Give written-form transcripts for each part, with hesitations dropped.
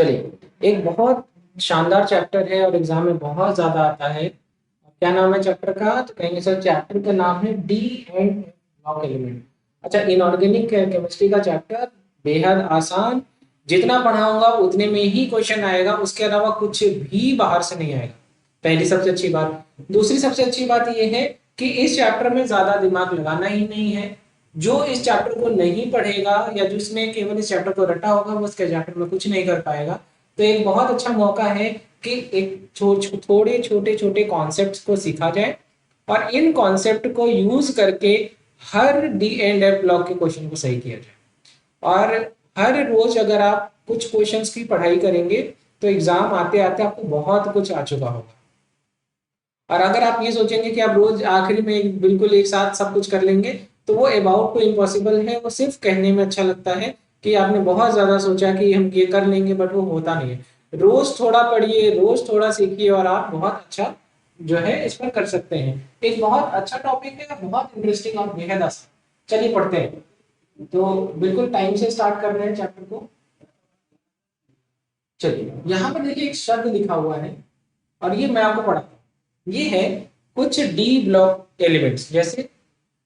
चलिए, एक बहुत शानदार चैप्टर है और एग्जाम में बहुत ज्यादा आता है। क्या नाम है चैप्टर का? तो कहेंगे सर चैप्टर का नाम है डी एंड ब्लॉक एलिमेंट। अच्छा, इनऑर्गेनिक केमिस्ट्री का चैप्टर बेहद आसान, जितना पढ़ाऊंगा उतने में ही क्वेश्चन आएगा, उसके अलावा कुछ भी बाहर से नहीं आएगा। पहली सबसे अच्छी बात। दूसरी सबसे अच्छी बात यह है कि इस चैप्टर में ज्यादा दिमाग लगाना ही नहीं है। जो इस चैप्टर को नहीं पढ़ेगा या जिसने केवल इस चैप्टर को रटा होगा वो उसके चैप्टर में कुछ नहीं कर पाएगा। तो एक बहुत अच्छा मौका है कि एक थोड़े छोटे छोटे कॉन्सेप्ट्स को सीखा जाए और इन कॉन्सेप्ट को यूज करके हर डी एंड एफ ब्लॉक के क्वेश्चन को सही किया जाए। और हर रोज अगर आप कुछ क्वेश्चंस की पढ़ाई करेंगे तो एग्जाम आते आते आपको बहुत कुछ आ चुका होगा। और अगर आप ये सोचेंगे कि आप रोज आखिरी में बिल्कुल एक साथ सब कुछ कर लेंगे तो वो अबाउट टू इम्पॉसिबल है। वो सिर्फ कहने में अच्छा लगता है कि आपने बहुत ज्यादा सोचा कि हम ये कर लेंगे, बट वो होता नहीं है। रोज थोड़ा पढ़िए, रोज थोड़ा सीखिए और आप बहुत अच्छा जो है इस पर कर सकते हैं। एक बहुत अच्छा टॉपिक है, बहुत इंटरेस्टिंग और बेहद आसान। चलिए पढ़ते हैं। तो बिल्कुल टाइम से स्टार्ट कर रहे हैं चैप्टर को। चलिए, यहाँ पर देखिए एक शब्द लिखा हुआ है और ये मैं आपको पढ़ाता हूँ। ये है कुछ डी ब्लॉक एलिमेंट्स, जैसे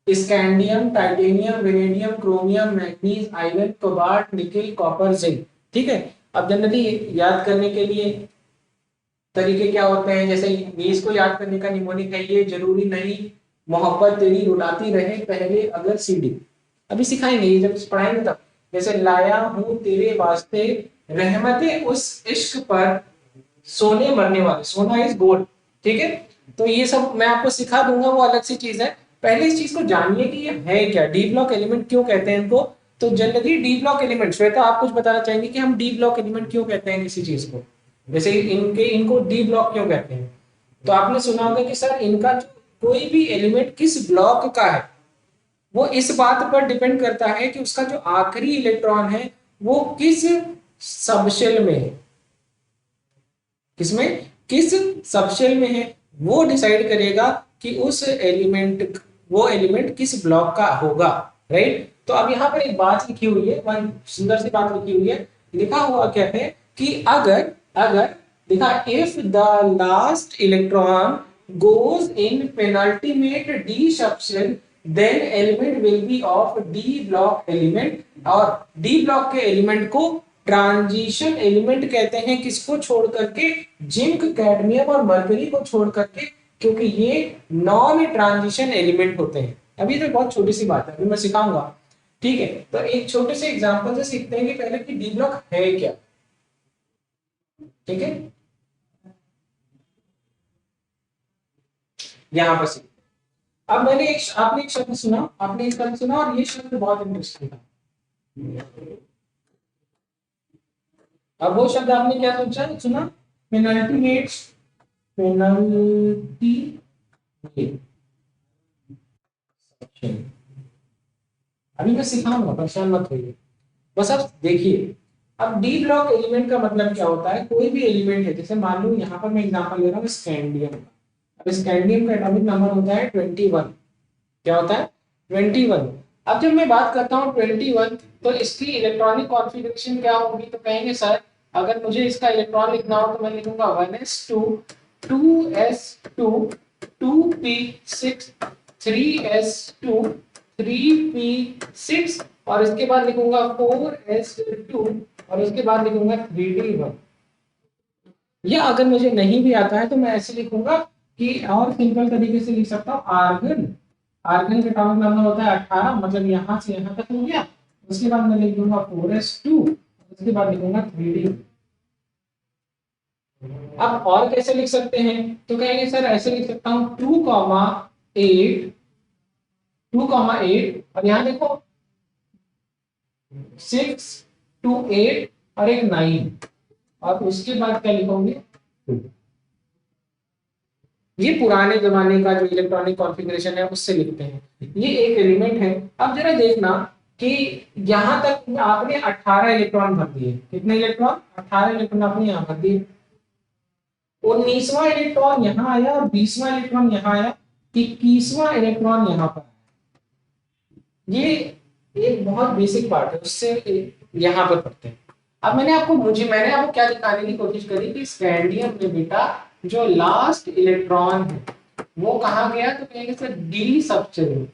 scandium, titanium, vanadium, chromium, manganese, iron, cobalt, nickel, copper, zinc. ठीक है। अब जनरली याद करने के लिए तरीके क्या होते हैं? जैसे इसको याद करने का निमोनिक है, ये जरूरी नहीं मोहब्बत तेरी रुलाती रहे पहले अगर सीडी। अभी सिखाएंगे, ये जब पढ़ाएंगे तब। जैसे लाया हूं तेरे वास्ते रहमते उस इश्क पर सोने मरने वाले, सोना इज गोल्ड। ठीक है। तो ये सब मैं आपको सिखा दूंगा, वो अलग सी चीज है। पहले इस चीज को जानिए कि ये है क्या, डी ब्लॉक एलिमेंट क्यों कहते हैं इनको। तो generally D block element, Shweta आप कुछ बताना चाहेंगे कि हम डी ब्लॉक एलिमेंट क्यों कहते हैं किसी चीज को? जैसे इनको डी ब्लॉक क्यों कहते हैं? तो आपने सुना होगा कि सर इनका जो कोई भी एलिमेंट किस ब्लॉक का है वो इस बात पर डिपेंड करता है कि उसका जो आखिरी इलेक्ट्रॉन है वो किस सबशेल में है। किसमें? किस सबशेल में है, वो डिसाइड करेगा कि उस एलिमेंट, वो एलिमेंट किस ब्लॉक का होगा। राइट। तो अब यहाँ पर एक बात लिखी हुई है, वह सुंदर सी बात लिखी हुई है। लिखा हुआ क्या है कि अगर अगर देखा, if the last electron goes in penultimate d subshell then element will be of d block element. और डी ब्लॉक के एलिमेंट को ट्रांजिशन एलिमेंट कहते हैं। किसको छोड़ करके? जिंक, कैडमियम और मरकरी को छोड़ करके, क्योंकि ये नॉन ट्रांजिशन एलिमेंट होते हैं। अभी तो बहुत छोटी सी बात है, अभी मैं सिखाऊंगा। ठीक है। तो एक छोटे से एग्जांपल से सीखते हैं कि पहले कि डी ब्लॉक है क्या। ठीक है, यहां पर सीखते हैं। अब आपने एक शब्द सुना, आपने एक शब्द सुना और ये शब्द बहुत इंटरेस्टिंग था। अब वो शब्द आपने क्या सोचा, सुना? Penultimate, penalty. अभी मैं सिखाऊंगा, परेशान मत होइए, बस आप देखिए। अब डी ब्लॉक एलिमेंट का मतलब क्या होता है? कोई भी एलिमेंट है, जैसे मान लो यहाँ पर मैं एग्जांपल ले रहा हूँ स्कैंडियम का। अब स्कैंडियम का एटॉमिक नंबर होता है 21। क्या होता है? 21। अब जब मैं बात करता हूँ 21, तो इसकी इलेक्ट्रॉनिक कॉन्फ़िगरेशन क्या होगी? तो कहेंगे सर अगर मुझे इसका इलेक्ट्रॉन लिखना हो तो मैं लिखूंगा 1s2, 2s2, 2p6, 3s2, 3p6 और इसके बाद लिखूंगा 4s2 और इसके बाद लिखूंगा 3d1। या अगर मुझे नहीं भी आता है तो मैं ऐसे लिखूंगा कि और सिंपल तरीके से लिख सकता हूँ आर्गन। आर्गन का एटॉमिक नंबर होता है 18, मतलब यहाँ से यहाँ तक हो गया। उसके बाद मैं लिख दूंगा 4s2, उसके बाद लिखूंगा 3d। अब और कैसे लिख सकते हैं? तो कहेंगे सर ऐसे लिख सकता हूँ 2,8, 2,8 और यहाँ देखो 6 2 8 और एक 9 और उसके बाद क्या लिखोगे? ये पुराने जमाने का जो इलेक्ट्रॉनिक कॉन्फ़िगरेशन है उससे लिखते हैं। ये एक एलिमेंट है। अब जरा देखना कि यहां तक आपने 18 इलेक्ट्रॉन भर दिए। कितने इलेक्ट्रॉन? 18 इलेक्ट्रॉन आपने यहां भर दिए। 19वां इलेक्ट्रॉन यहां आया और 20वां इलेक्ट्रॉन यहां आया, 21वां इलेक्ट्रॉन यहां पर। ये एक बहुत बेसिक पार्ट है, उससे यहां पर पढ़ते हैं। अब मैंने आपको क्या दिखाने की कोशिश करी कि स्कैंडियम में बेटा जो लास्ट इलेक्ट्रॉन है वो कहाँ गया, तो कहेंगे सर डी सबशेल में।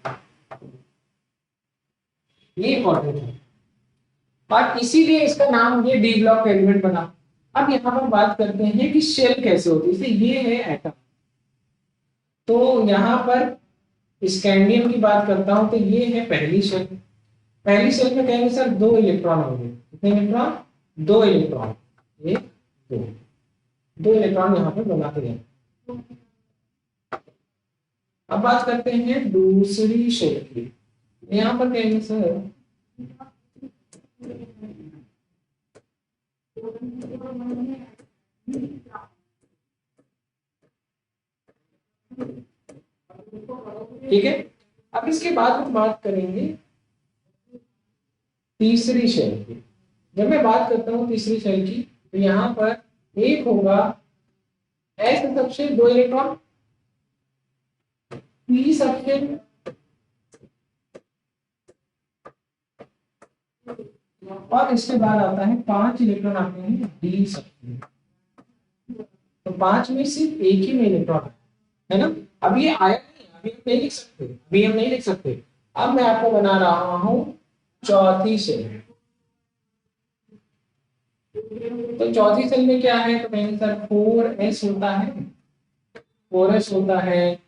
ये इंपॉर्टेंट है और इसीलिए इसका नाम ये डी ब्लॉक एलिमेंट बना। अब यहाँ पर बात करते हैं कि शेल कैसे होती है। जैसे ये है एटम, तो यहाँ पर स्कैंडियम की बात करता हूं तो ये है पहली शेल। पहली शेल में कहेंगे सर 2 इलेक्ट्रॉन होंगे। कितने इलेक्ट्रॉन? 2 इलेक्ट्रॉन। ये 2 इलेक्ट्रॉन यहाँ पर बनाते हैं। अब बात करते हैं दूसरी शेल की। यहाँ पर कहेंगे सर ठीक है। अब इसके बाद हम बात करेंगे तीसरी शेल की। जब मैं बात करता हूं तीसरी शेल की तो यहां पर एक होगा S subshell 2 electron, P subshell, और इसके बाद आता है 5 इलेक्ट्रॉन आते हैं डी सबशेल। तो 5 में सिर्फ एक ही में इलेक्ट्रॉन है ना। अब ये आया नहीं, अभी हम नहीं लिख सकते, अभी हम नहीं लिख सकते। अब मैं आपको बना रहा हूं चौथी शेल। तो चौथी सेल में क्या है, तो कहेंगे सर 4s होता है, 4s होता है,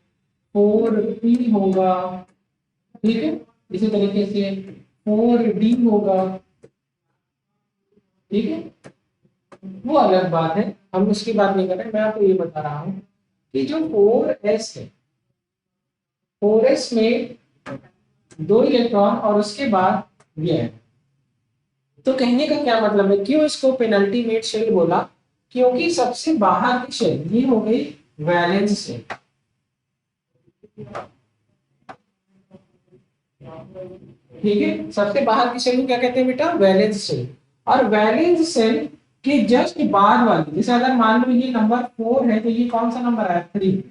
4p होगा, ठीक है। इसी तरीके से 4d होगा, ठीक है। वो अलग बात है, हम उसकी बात नहीं कर रहे। मैं आपको ये बता रहा हूं कि जो 4s है, 4s में 2 इलेक्ट्रॉन और उसके बाद ये है। तो कहने का क्या मतलब है, क्यों इसको पेनल्टीमेट शेल बोला? क्योंकि सबसे बाहर की शेल ये हो गई वैलेंस शेल, ठीक है। सबसे बाहर की शेल को क्या कहते हैं बेटा? Valence shell. और वैलेंस शेल के जस्ट बाद वाली, जैसे अगर मान लो ये नंबर 4 है तो ये कौन सा नंबर है? 3।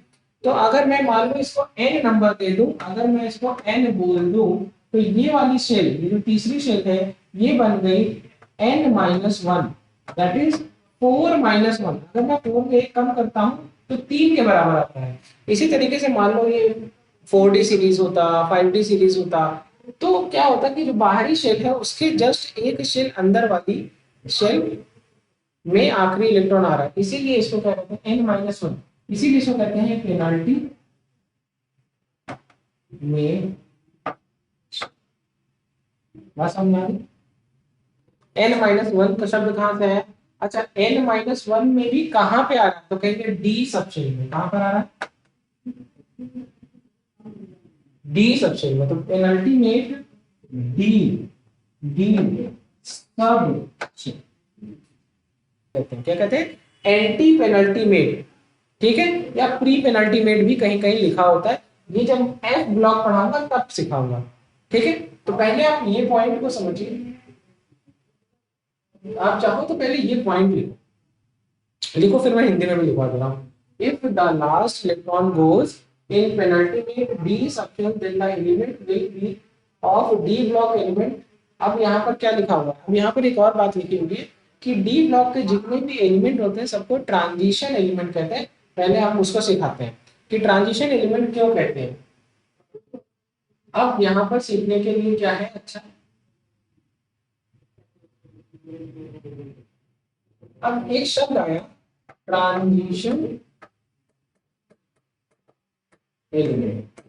तो अगर मैं मान लो इसको n नंबर दे दूं, अगर मैं इसको n बोल दूं, तो ये वाली शेल, ये जो तीसरी शेल है, ये बन गई n-1, दैट इज 4-1। अगर मैं 4 में 1 कम करता हूं तो 3 के बराबर आता है। इसी तरीके से मान लो ये 4D सीरीज होता, 5D सीरीज होता, तो क्या होता कि जो बाहरी शेल है उसके जस्ट एक शेल अंदर वाली शेल में आखिरी इलेक्ट्रॉन आ रहा है, इसीलिए इसको क्या कहते हैं? n-1। इसीलिए इसको कहते हैं पेनाल्टी में। बात समझ आ रही? n-1 का शब्द कहां से है? अच्छा, n-1 में भी कहां पे आ रहा है? तो कहेंगे डी सबशेल में। कहां पर आ रहा है? डी सबशेल में। तो पेनल्टी में डी डी सब कहते हैं। क्या कहते हैं? एंटी पेनल्टी मेड, ठीक है, या प्री पेनल्टी मेड भी कहीं कहीं लिखा होता है। ये जब एफ ब्लॉक पढ़ाऊंगा तब सिखाऊंगा, ठीक है। तो पहले आप ये पॉइंट को समझिए। आप चाहो तो पहले ये पॉइंट लिखो, फिर मैं हिंदी में भी लिखवा दे रहा हूँ। If the last electron goes in penultimate d subshell then the element will be of d block element. अब यहाँ पर क्या लिखा हुआ है? अब यहाँ पर एक और बात लिखी हुई है कि डी ब्लॉक के जितने भी एलिमेंट होते हैं सबको ट्रांजिशन एलिमेंट कहते हैं। पहले हम उसको सिखाते हैं कि ट्रांजिशन एलिमेंट क्यों कहते हैं। अब यहाँ पर सीखने के लिए क्या है? अच्छा, अब एक शब्द आया ट्रांजिशन एलिमेंट।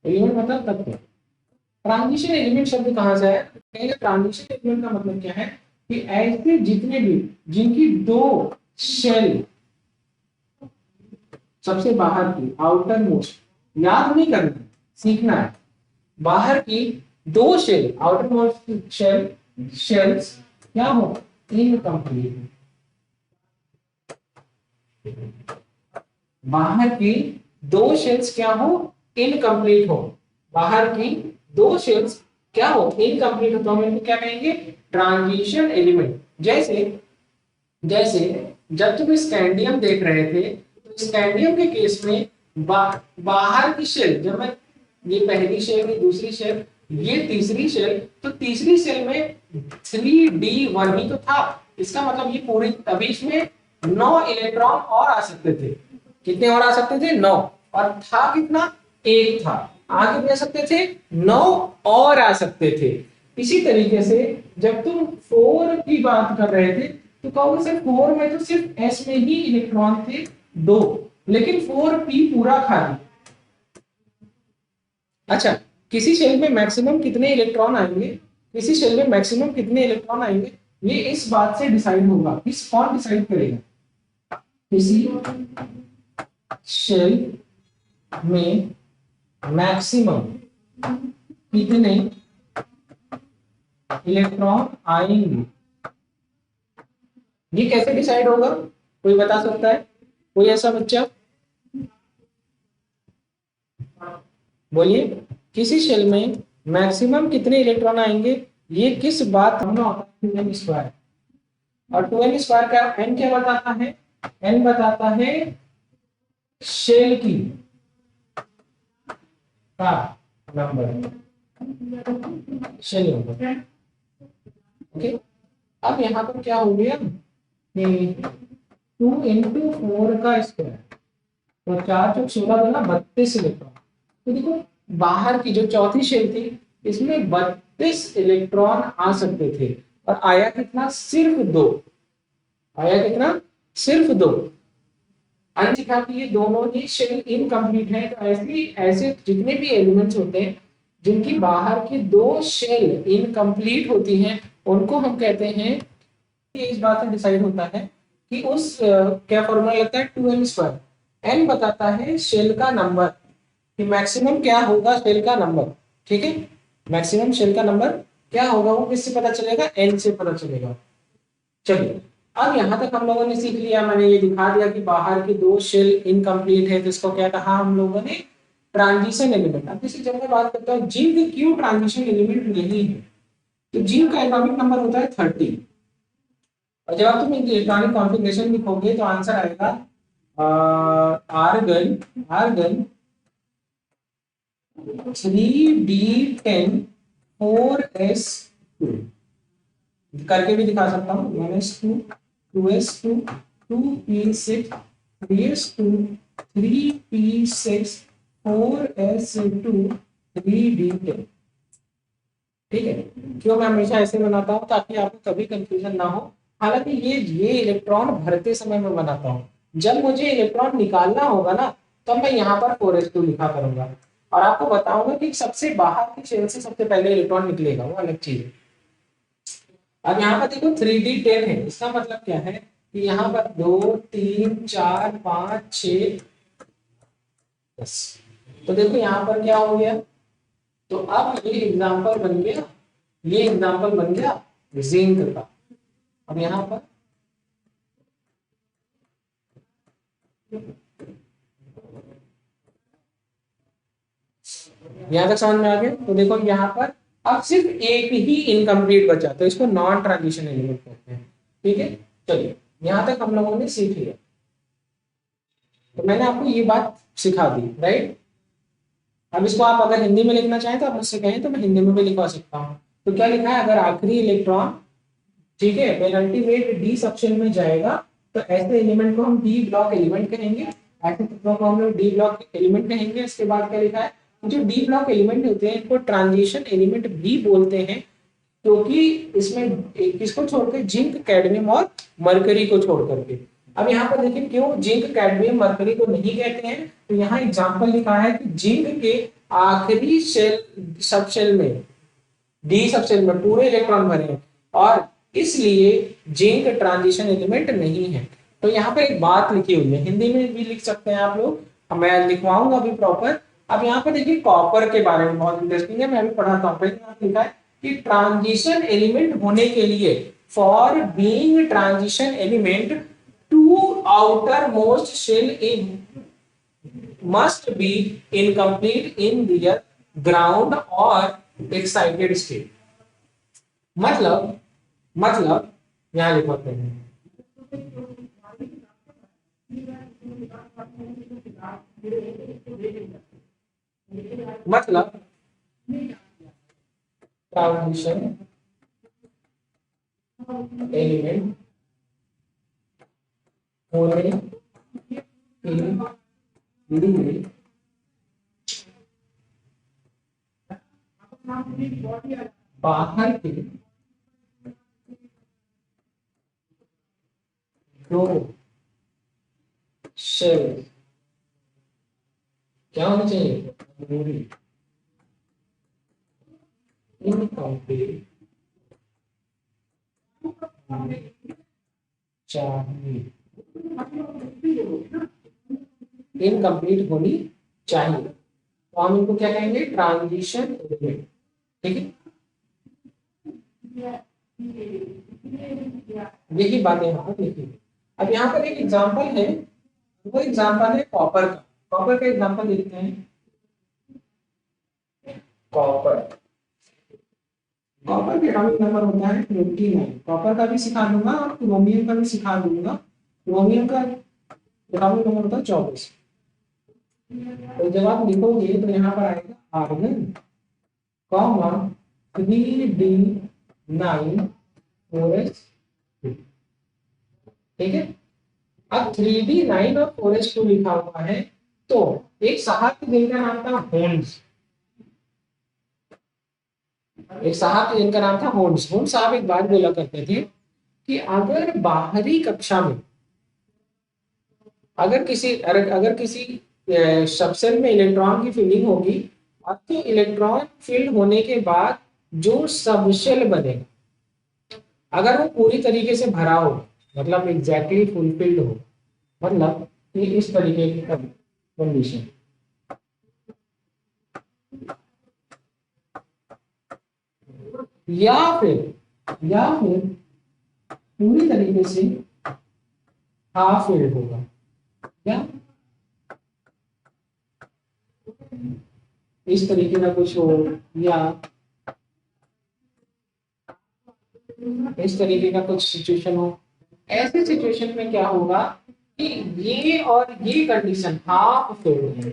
एलिमेंट मतलब तत्व। ट्रांजिशन एलिमेंट शब्द कहां से है? कहेंगे ट्रांजिशन एलिमेंट का मतलब क्या है कि ऐसे जितने भी जिनकी 2 शेल, सबसे बाहर की आउटर मोस्ट, याद नहीं करना, सीखना है। बाहर की 2 शेल, आउटर मोस्ट शेल्स क्या हो? इनकम्प्लीट। बाहर की 2 शेल्स क्या हो? इनकम्प्लीट हो। बाहर की 2 शेल्स क्या हो? इनकम्प्लीट हो। तो हम इनको क्या कहेंगे? Transition element. जैसे जैसे जब तुम स्कैंडियम देख रहे थे तो स्कैंडियम के केस में बाहर की शेल, जब मैं ये पहली शेल, ये दूसरी शेल, ये तीसरी शेल, तो तीसरी शेल में 3d1 ही तो था। इसका मतलब ये पूरी, अभी इसमें 9 इलेक्ट्रॉन और आ सकते थे। कितने और आ सकते थे? 9। और था कितना? एक था। आ कितने सकते थे? 9 और आ सकते थे। इसी तरीके से जब तुम 4 की बात कर रहे थे तो कहोगे सर 4 में तो सिर्फ s में ही इलेक्ट्रॉन थे 2, लेकिन 4p पूरा खाली। अच्छा, किसी शेल में मैक्सिमम कितने इलेक्ट्रॉन आएंगे, किसी शेल में मैक्सिमम कितने इलेक्ट्रॉन आएंगे, ये इस बात से डिसाइड होगा। किस कौन डिसाइड करेगा? किसी शेल में मैक्सिमम कितने इलेक्ट्रॉन आएंगे, ये कैसे डिसाइड होगा? कोई बता सकता है? कोई ऐसा बच्चा बोलिए। किसी शेल में मैक्सिमम कितने इलेक्ट्रॉन आएंगे, ये किस बात में होता है? 2n square. और 2n स्क्वायर का n क्या बताता है? n बताता है शेल की का नंबर, शेल नंबर। ओके, अब यहाँ पर क्या हो गया कि 2 इंटू 4 का स्क्वायर, तो 4 चौक 16 देना 32 इलेक्ट्रॉन। तो देखो बाहर की जो चौथी शेल थी इसमें 32 इलेक्ट्रॉन आ सकते थे और आया कितना? सिर्फ 2। आया कितना? सिर्फ 2। अनसिखा कि ये दोनों ही शेल इनकम्प्लीट है। तो ऐसे ऐसे जितने भी एलिमेंट्स होते हैं जिनकी बाहर की 2 शेल इनकम्प्लीट होती हैं उनको हम कहते हैं, ये इस बात से डिसाइड होता है कि उस क्या फॉर्मूला लगता है? 2n square. n बताता है शेल का नंबर, कि मैक्सिमम क्या होगा शेल का नंबर। ठीक है, मैक्सिमम शेल का नंबर क्या होगा वो किससे पता चलेगा? n से पता चलेगा। चलिए, अब यहां तक हम लोगों ने सीख लिया, मैंने ये दिखा दिया कि बाहर की 2 शेल इनकम्प्लीट है, तो इसको क्या कहा हम लोगों ने? Transition element. अब जैसे जब मैं बात करता हूँ जिंक क्यों ट्रांजिशन एलिमेंट नहीं है, तो जिंक का एटॉमिक नंबर होता है 30। और जब आप तुम इलेक्ट्रॉनिक कॉन्फ़िगरेशन लिखोगे तो आंसर आएगा आर्गन, आर्गन 3d10 4s2। करके भी दिखा सकता हूँ, 1s2 2s2 2p6 3s2 3p6 4s2 3d10। ठीक है, क्यों मैं हमेशा ऐसे बनाता हूँ? ताकि आपको कभी कंफ्यूजन ना हो। हालांकि ये इलेक्ट्रॉन भरते समय में बनाता हूँ, जब मुझे इलेक्ट्रॉन निकालना होगा ना तो मैं यहाँ पर 4s2 लिखा करूंगा और आपको बताऊंगा कि सबसे बाहर की शेल से सबसे पहले इलेक्ट्रॉन निकलेगा, वो अलग चीज है। अब यहाँ पर देखो 3d10 है, इसका मतलब क्या है कि यहाँ पर 2 3 4 5 6 10। तो देखो यहाँ पर क्या हो गया, तो अब ये एग्जांपल बन गया, ये एग्जांपल बन गया जिंक का। अब यहाँ पर यहाँ तक समझ में आ गया। तो देखो यहाँ पर अब सिर्फ एक ही इनकम्प्लीट बचा, तो इसको नॉन ट्रांजिशन एलिमेंट कहते हैं। ठीक है, चलिए यहाँ तक हम लोगों ने सीख लिया। तो मैंने आपको ये बात सिखा दी, राइट। अब इसको आप अगर हिंदी में लिखना चाहें तो आप मुझसे कहें तो मैं हिंदी में भी लिखवा सकता हूँ। तो क्या लिखा है? अगर आखिरी इलेक्ट्रॉन, ठीक है, पेनल्टी वेट डी सबशेल में जाएगा तो ऐसे एलिमेंट को हम डी ब्लॉक एलिमेंट कहेंगे, ऐसे तत्वों को हम लोग डी ब्लॉक एलिमेंट कहेंगे। इसके बाद क्या लिखा है? जो डी ब्लॉक एलिमेंट होते हैं इनको ट्रांजिशन एलिमेंट भी बोलते हैं, क्योंकि इसमें किसको छोड़कर? जिंक, कैडमियम और मरकरी को छोड़ करके। अब यहाँ पर देखिए क्यों जिंक, कैडमियम, मरकरी को नहीं कहते हैं, तो यहाँ एग्जांपल लिखा है कि जिंक के आखिरी शेल, सब शेल में, डी सब शेल में पूरे इलेक्ट्रॉन भरे हैं और इसलिए जिंक ट्रांजिशन एलिमेंट नहीं है। तो यहाँ पर एक बात लिखी हुई है, हिंदी में भी लिख सकते हैं आप लोग, मैं लिखवाऊंगा अभी प्रॉपर। अब यहाँ पर देखिए कॉपर के बारे में बहुत इंटरेस्टिंग है, मैं अभी पढ़ाता हूँ। पहले यहाँ लिखा है कि ट्रांजिशन एलिमेंट होने के लिए, for being transition element to outermost shell in must be incomplete in their ground or excited state। मतलब यहां लिखते हैं, मतलब ट्रांजिशन एलिमेंट होने के लिए बाहर के दो शेल क्या होना चाहिए, जरूरी इनकम्प्लीट चाहिए, इनकम्प्लीट होनी चाहिए, तो हम इनको क्या कहेंगे, ट्रांजिशन एलिमेंट। ठीक है, यही बातें यहाँ पर लिखी है। अब यहाँ पर एक एग्जांपल है, वो एग्जांपल है कॉपर का। कॉपर का एग्जांपल देखते हैं। कॉपर का एटॉमिक नंबर होता है 29। कॉपर का भी सिखा दूंगा और क्रोमियम का भी सिखा दूंगा। क्रोमियम का एटॉमिक नंबर होता है 24। तो जब आप लिखोगे तो यहाँ पर आएगा आर्गन कॉमा 3D9 4s2। ठीक है, अब 3D9 और 4s2 लिखा हुआ है, तो एक साहब जिनका नाम था होन्स, एक साहब जिनका नाम था होन्स। होन्स साहब एक बात बोला करते थे कि अगर बाहरी कक्षा में अगर किसी सबसेल में इलेक्ट्रॉन की फील्डिंग होगी, और तो इलेक्ट्रॉन फील्ड होने के बाद जो सबशेल बनेगा, अगर वो पूरी तरीके से भरा हो, मतलब एग्जैक्टली फुलफिल्ड हो, मतलब ये इस तरीके की कंडीशन, या फिर पूरी तरीके से हाफ फिल्ड होगा, या इस तरीके का कुछ हो, या इस तरीके का कुछ सिचुएशन हो। ऐसे सिचुएशन में क्या होगा कि ये और ये कंडीशन हाफ फिल्ड है,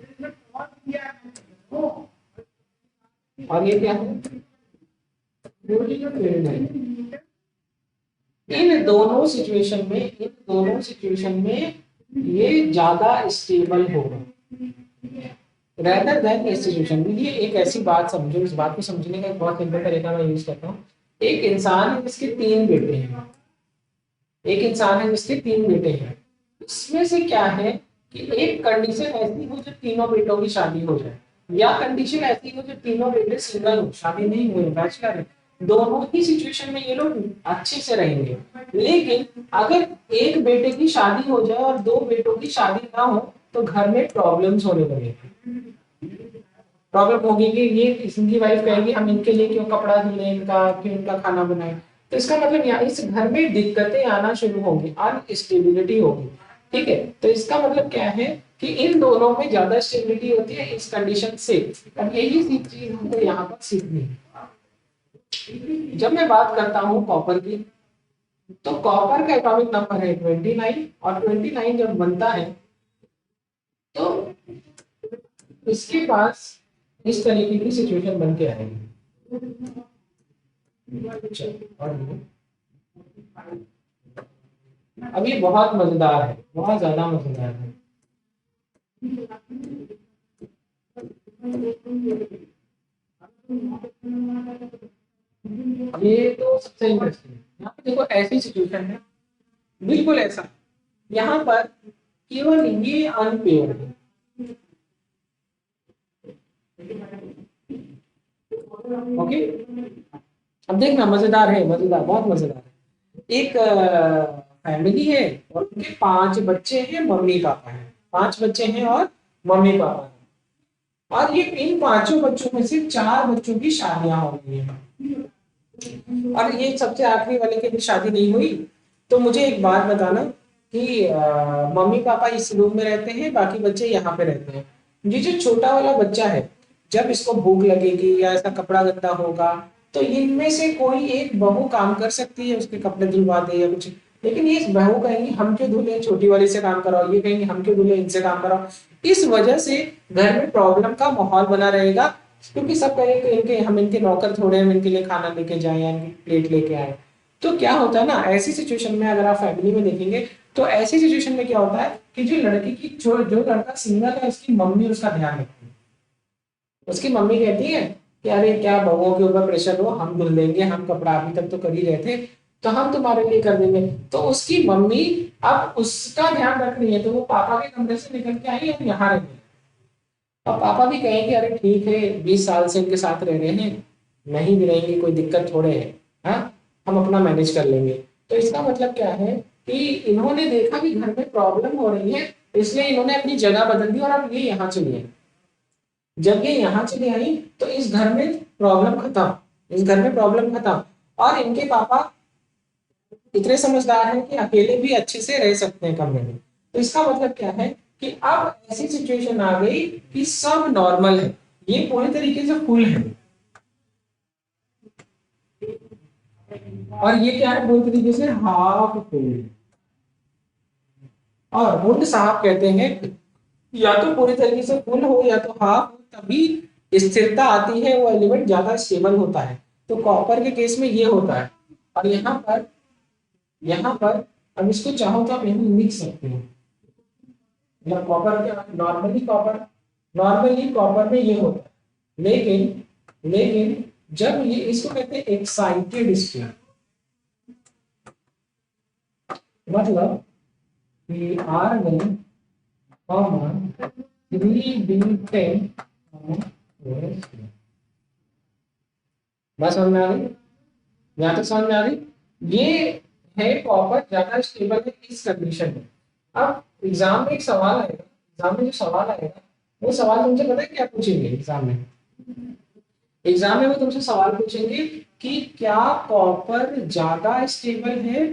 और ये क्या है, फील्ड है। इन दोनों सिचुएशन में ये ज्यादा स्टेबल होगा रेदर देन इस सिचुएशन में। ये एक ऐसी बात समझो, इस बात को समझने का एक बहुत सिंपल तरीका मैं यूज करता हूँ। एक इंसान है जिसके 3 बेटे हैं, एक इंसान है जिसके 3 बेटे हैं। इसमें से क्या है कि एक कंडीशन ऐसी हो जो तीनों बेटों की शादी हो जाए, या कंडीशन ऐसी हो जो तीनों बेटे सिंगल हो, शादी नहीं हुए, बैचलर है। दोनों ही सिचुएशन में ये लोग अच्छे से रहेंगे। लेकिन अगर एक बेटे की शादी हो जाए और 2 बेटों की शादी ना हो, तो घर में प्रॉब्लम्स होने लगेगी। प्रॉब्लम होगी कि ये इनकी वाइफ कहेगी हम इनके लिए क्यों कपड़ा धुले, इनका क्यों इनका खाना बनाए। तो इसका मतलब यहाँ इस घर में दिक्कतें आना शुरू होंगी, अनस्टेबिलिटी होगी। ठीक है, तो इसका मतलब क्या है कि इन दोनों में ज्यादा स्टेबिलिटी होती है इस कंडीशन से। अब यही चीज हमको यहाँ पर सीखनी है। जब मैं बात करता हूँ कॉपर की, तो कॉपर का एटॉमिक नंबर है 29, और 29 जब बनता है तो इसके पास इस तरीके की सिचुएशन बन के आएगी। अब ये बहुत मजेदार है, बहुत ज्यादा मजेदार है। ये तो सबसे इंटरेस्टिंग है। यहाँ पे देखो ऐसी सिचुएशन है, बिल्कुल ऐसा, यहाँ पर केवल ये अनपेयर है। ओके, अब देखना मजेदार है, मजेदार, बहुत मजेदार है। एक फैमिली है और उनके 5 बच्चे हैं, मम्मी पापा हैं, 5 बच्चे हैं और मम्मी पापा हैं। और ये इन 5 बच्चों में से 4 बच्चों की शादियां हो गई हैं, और ये सबसे आखिरी वाले की भी शादी नहीं हुई। तो मुझे एक बात बताना कि मम्मी पापा इस रूम में रहते हैं, बाकी बच्चे यहाँ पे रहते हैं। ये जो छोटा वाला बच्चा है, जब इसको भूख लगेगी या ऐसा कपड़ा गंदा होगा, तो इनमें से कोई एक बहू काम कर सकती है, उसके कपड़े धुलवा दे या कुछ। लेकिन ये बहू कहेंगी हम क्यों धुले, छोटी वाली से काम कराओ, ये कहेंगे हम क्यों धुले, इनसे काम कराओ। इस वजह से घर में प्रॉब्लम का माहौल बना रहेगा। क्योंकि सब कहेंगे कि इनके हम इनके नौकर थोड़े हम इनके लिए खाना लेके जाए या इनकी प्लेट लेके आए। तो क्या होता है ना, ऐसी सिचुएशन में अगर आप फैमिली में देखेंगे तो ऐसी सिचुएशन में क्या होता है कि जो लड़की की जो जो लड़का सिंगल है उसकी मम्मी उसका ध्यान रखती है। उसकी मम्मी कहती है कि अरे क्या बहूओं के ऊपर प्रेशर हो, हम धुल लेंगे, हम कपड़ा अभी तक तो कर ही रहे थे, तो हम तुम्हारे लिए कर देंगे। तो उसकी मम्मी अब उसका ध्यान रख रही है, तो वो पापा के कमरे से निकल के आई और यहाँ रह गई। अब पापा भी कहेंगे अरे ठीक है 20 साल से इनके साथ रह रहे हैं, नहीं भी रहेंगे कोई दिक्कत थोड़े है, हाँ हम अपना मैनेज कर लेंगे। तो इसका मतलब क्या है कि इन्होंने देखा कि घर में प्रॉब्लम हो रही है, इसलिए इन्होंने अपनी जगह बदल दी और अब ये यहाँ चली आई। जब ये यहाँ चली आई तो इस घर में प्रॉब्लम खत्म, इस घर में प्रॉब्लम खत्म। और इनके पापा इतने समझदार हैं कि अकेले भी अच्छे से रह सकते हैं कमरे में। तो इसका मतलब क्या है कि अब ऐसी सिचुएशन आ गई कि सब नॉर्मल है, ये पूरी तरीके से फुल है, और ये क्या है पूरी तरीके से हाफ फुल है। और वुड साहब कहते हैं या तो पूरी तरीके से फुल हो या तो हाफ हो, तभी स्थिरता आती है, वो एलिमेंट ज्यादा स्टेबल होता है। तो कॉपर के केस में ये होता है। और यहाँ पर अब इसको चाहो तो आप यहाँ लिख सकते हो, मतलब कॉपर के नॉर्मली कॉपर में ये होता है। लेकिन जब ये इसको कहते हैं एक्साइटेड स्टेट, मतलब कि R1 3D10 बस समझ में आ गई, यहाँ तक समझ में आ गई। ये है कॉपर ज्यादा स्टेबल है इस कंडीशन में। अब एग्जाम में एक सवाल आएगा, एग्जाम में जो सवाल आएगा वो सवाल तुमसे पता है क्या पूछेंगे एग्जाम में? एग्जाम में वो तुमसे सवाल पूछेंगे कि क्या कॉपर ज्यादा स्टेबल है,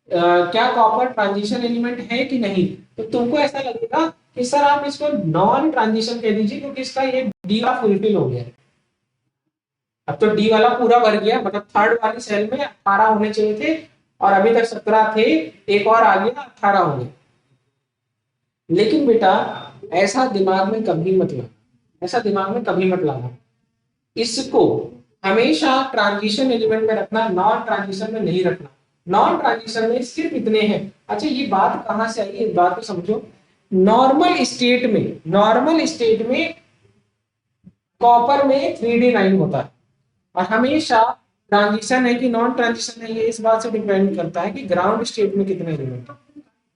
क्या कॉपर ट्रांजिशन एलिमेंट है कि नहीं। तो तुमको ऐसा लगेगा कि सर आप इसको नॉन ट्रांजिशन कह दीजिए क्योंकि इसका ये डी का फुलफिल हो गया है। अब तो डी वाला पूरा भर गया, मतलब थर्ड वाली सेल में 18 होने चाहिए थे और अभी तक 17 थे, एक और आ गया 18 हो गए। लेकिन बेटा ऐसा दिमाग में कभी मत लाना, ऐसा दिमाग में कभी मत लाना। इसको हमेशा ट्रांजिशन एलिमेंट में रखना, नॉन ट्रांजिशन में नहीं रखना। नॉन ट्रांजिशन में सिर्फ इतने हैं। अच्छा ये बात कहां से आई, इस बात को समझो। नॉर्मल स्टेट में कॉपर में 3D9 होता है, और हमेशा ट्रांजिशन है कि नॉन ट्रांजिशन है ये इस बात से डिपेंड करता है कि ग्राउंड स्टेट में कितने एलिमेंट है।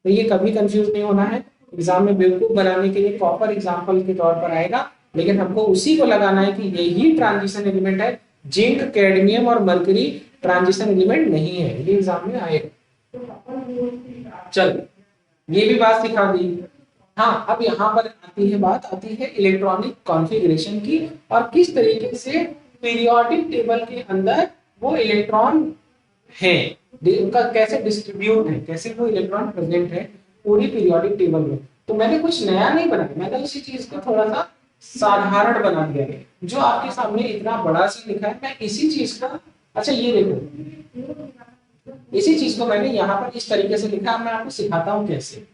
तो ये कभी कंफ्यूज नहीं होना है। एग्जाम में बेवकूफ बनाने के लिए कॉपर एग्जाम्पल के तौर पर आएगा, लेकिन हमको उसी को लगाना है कि यही ट्रांजिशन एलिमेंट है। जिंक, कैडमियम और मरकरी ट्रांजिशन एलिमेंट नहीं है, ये एग्जाम में आएगा। चल ये भी बात सिखा दी। हाँ अब यहाँ पर आती है इलेक्ट्रॉनिक कॉन्फ़िगरेशन की, और किस तरीके से पीरियोडिक टेबल के अंदर वो इलेक्ट्रॉन है, उनका कैसे डिस्ट्रीब्यूट है, कैसे वो इलेक्ट्रॉन प्रेजेंट है पूरी पीरियोडिक टेबल में। तो मैंने कुछ नया नहीं बनाया, मैंने उसी चीज को थोड़ा सा साधारण बना दिया है। जो आपके सामने इतना बड़ा सा लिखा है, मैं इसी चीज का, अच्छा ये देखो, इसी चीज को मैंने यहाँ पर इस तरीके से लिखा है। मैं आपको सिखाता हूँ कैसे।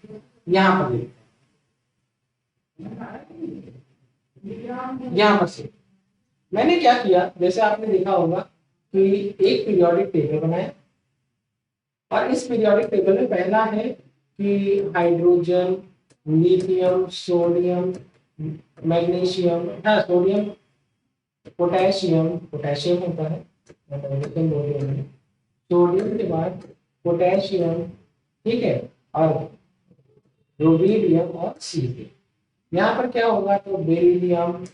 यहाँ पर देखो, यहाँ पर से मैंने क्या किया, जैसे आपने देखा होगा कि एक पीरियोडिक टेबल बनाया, और इस पीरियोडिक टेबल में पहला है कि हाइड्रोजन, लिथियम, सोडियम, मैग्नीशियम, हाँ सोडियम, पोटेशियम, पोटेशियम होता है, सोडियम के बाद पोटेशियम, ठीक है, और रुबिडियम और सीरियम। यहाँ पर क्या होगा, तो बेरिलियम,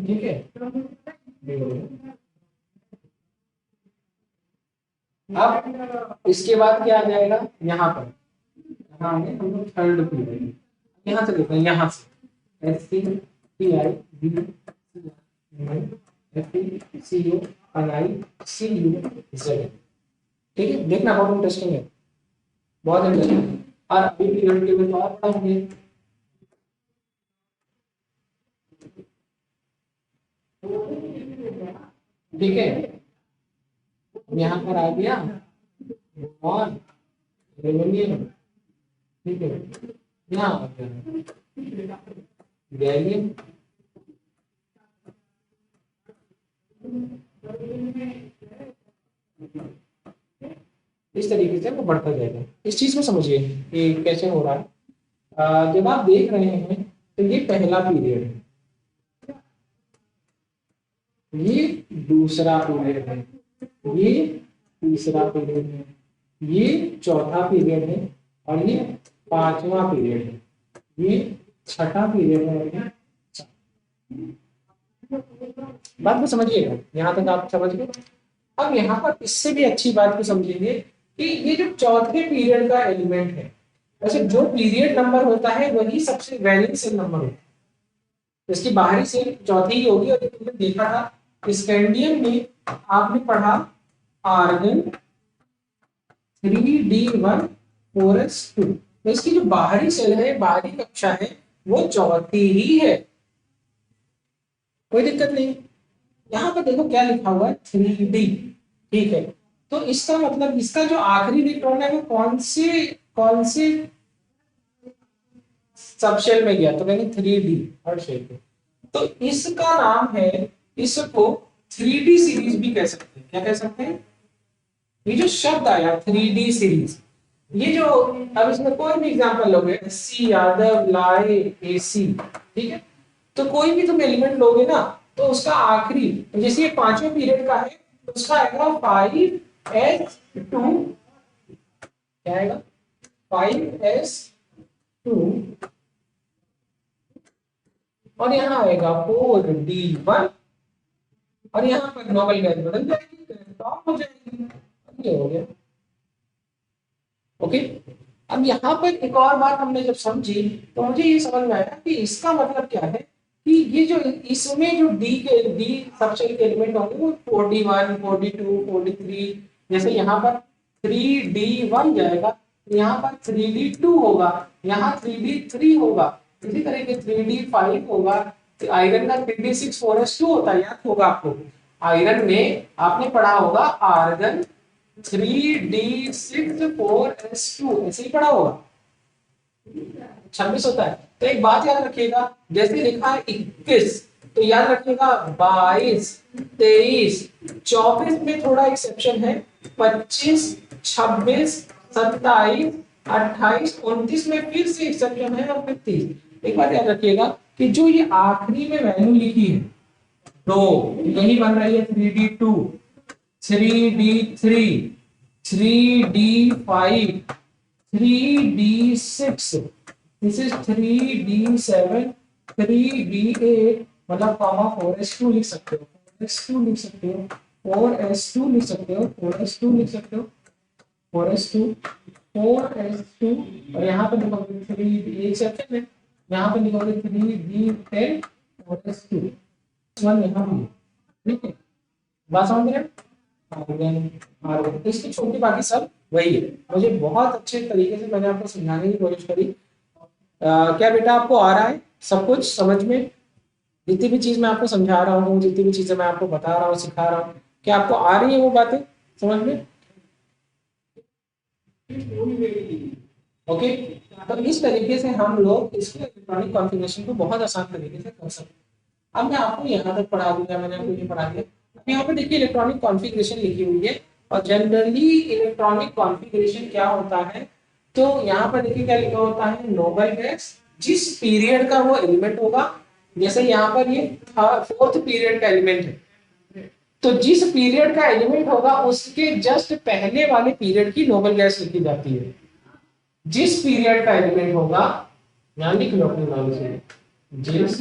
ठीक है। अब इसके बाद क्या आ जाएगा, यहाँ पर यहाँ आगे हम लोग थर्ड पीरियड, यहाँ से देखो, यहाँ से S C P I B F E C U N I C U Z, ठीक है। देखना बहुत इंटरेस्टिंग है, बहुत इंटरेस्टिंग है। और अभी पीरियड टेबल तो और बड़ा होंगे। ठीक है, यहाँ पर आ गया और एल्यूमिनियम, ठीक है, यहाँ आ गया गैलियम, इस तरीके से वो बढ़ता जाएगा। इस चीज को समझिए कि कैसे हो रहा है। जब आप देख रहे हैं तो ये पहला पीरियड है, ये दूसरा पीरियड है, ये तीसरा पीरियड है, ये चौथा पीरियड है और ये पांचवा पीरियड है, ये छठा पीरियड है और ये बात को समझिएगा। यहाँ तक आप समझ गए। अब यहाँ पर इससे भी अच्छी बात को समझेंगे कि ये जो चौथे पीरियड का एलिमेंट है, वैसे जो पीरियड नंबर होता है वही सबसे वैलेंस सेल नंबर होता है। इसकी बाहरी सेल चौथी ही होगी। और तुमने देखा था स्कैंडियम में आपने पढ़ा आर्गन 3d1 4s2, तो इसकी जो बाहरी सेल है, बाहरी कक्षा है, वो चौथी ही है, कोई दिक्कत नहीं। यहाँ पर देखो क्या लिखा हुआ है 3d, ठीक है। तो इसका मतलब इसका जो आखिरी इलेक्ट्रॉन है वो कौन से सबशेल में गया, तो मैंने 3d हर शेल पे। तो इसका नाम है, इसको 3d सीरीज भी कह सकते हैं। क्या कह सकते हैं? ये जो शब्द आया 3d सीरीज, ये जो, अब इसमें कोई भी एग्जांपल लोगे, सी यादव, लाए, एसी, ठीक है, तो कोई भी तुम एलिमेंट लोगे ना, तो उसका आखिरी, जैसे ये पांचवें पीरियड का है तो उसका आएगा 5s2, क्या आएगा 5s2, और यहाँ आएगा 4d1, और यहाँ पर नोबल गैस बदल जाएगी, टॉप हो जाएगी, ये हो गया। ओके, अब यहाँ पर एक और बात हमने जब समझी तो मुझे ये समझ में आया कि इसका मतलब क्या है कि ये जो इसमें जो डी सबशेल के एलिमेंट होंगे वो 4d1 4d2 4d3, जैसे यहाँ पर 3d1 जाएगा, यहाँ पर 3d2 होगा, यहाँ 3d3 होगा, इसी तरह के 3d5 होगा। तो आयरन का 3d6 4s2 होता है, याद होगा आपको। आयरन में आपने पढ़ा होगा आर्गन 3d6 4s2, ऐसे ही पढ़ा होगा, 26 होता है। तो एक बात याद रखिएगा, जैसे लिखा है 21, तो याद रखिएगा 22 23 24 में थोड़ा एक्सेप्शन है, 25 26 27 28 29 में फिर से एक्सेप्शन है, और फिर 30। एक बात याद रखिएगा कि जो ये आखिरी में वैल्यू लिखी है, तो यही बन रही है 3d2 3d3 3d5 3d6, this is 3d7 3d8, मतलब कॉमा 4s2 लिख सकते हो, 4s2 लिख सकते हो, 4s2 लिख सकते हो, 4s2 लिख सकते हो, 4s2 4s2, और यहाँ पे लिखोगे 3d, सेक्शन है, यहाँ पे लिखोगे 3d10 4s2 1 यहाँ पे, ठीक है, बात समझ रहे हैं? इसकी छोटी बाकी सब वही है। मुझे बहुत अच्छे तरीके से मैंने आपको समझाने की कोशिश करी। क्या बेटा आपको आ रहा है सब कुछ समझ में? जितनी भी चीज मैं आपको समझा रहा हूँ, जितनी भी चीजें मैं आपको बता रहा हूँ, सिखा रहा हूँ, क्या आपको आ रही है वो बातें समझ में? ओके, तो इस तरीके से हम लोग इसके इलेक्ट्रॉनिक कॉन्फ़िगरेशन को बहुत आसान तरीके से कर सकते हैं। अब मैं आपको यहाँ तक पढ़ा दूंगा, मैंने आपको ये पढ़ा दिया। यहाँ पे देखिए इलेक्ट्रॉनिक कॉन्फ़िगरेशन लिखी हुई है, और जनरली इलेक्ट्रॉनिक कॉन्फ़िगरेशन क्या होता है, तो यहाँ पर देखिए क्या लिखा होता है, नोबल गैस जिस पीरियड का वो एलिमेंट होगा, जैसे यहाँ पर ये 4th पीरियड का एलिमेंट है, तो जिस पीरियड का एलिमेंट होगा उसके जस्ट पहले वाले पीरियड की नोबल गैस लिखी जाती है। जिस पीरियड का एलिमेंट होगा, यहाँ लिख लो अपने नाम से, जिस